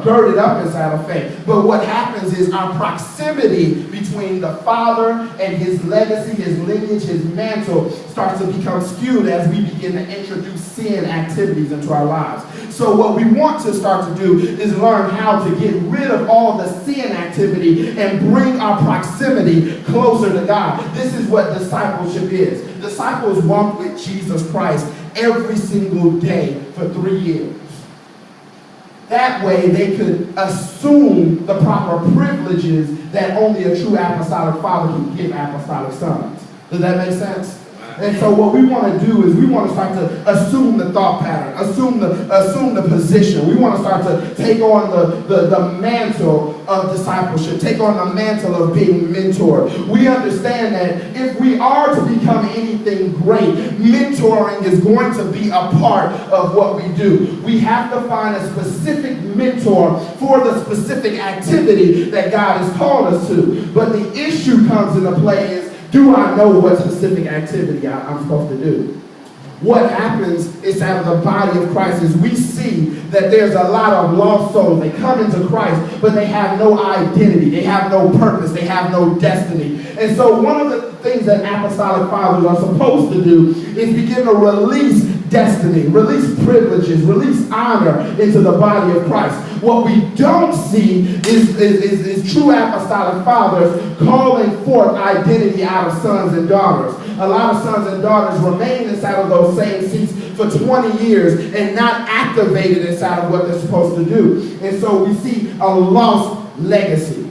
girded up inside of faith. But what happens is our proximity between the Father and his legacy, his lineage, his mantle starts to become skewed as we begin to introduce sin activities into our lives. So what we want to start to do is learn how to get rid of all the sin activity and bring our proximity closer to God. This is what discipleship is. Disciples walked with Jesus Christ every single day for 3 years. That way they could assume the proper privileges that only a true apostolic father can give apostolic sons. Does that make sense? And so what we want to do is we want to start to assume the thought pattern, assume the position. We want to start to take on the mantle of discipleship, take on the mantle of being mentored. We understand that if we are to become anything great, mentoring is going to be a part of what we do. We have to find a specific mentor for the specific activity that God has called us to. But the issue comes into play is, do I know what specific activity I'm supposed to do? What happens inside of the body of Christ is we see that there's a lot of lost souls. They come into Christ, but they have no identity. They have no purpose. They have no destiny. And so one of the things that apostolic fathers are supposed to do is begin to release destiny, release privileges, release honor into the body of Christ. What we don't see is true apostolic fathers calling forth identity out of sons and daughters. A lot of sons and daughters remain inside of those same seats for 20 years and not activated inside of what they're supposed to do. And so we see a lost legacy.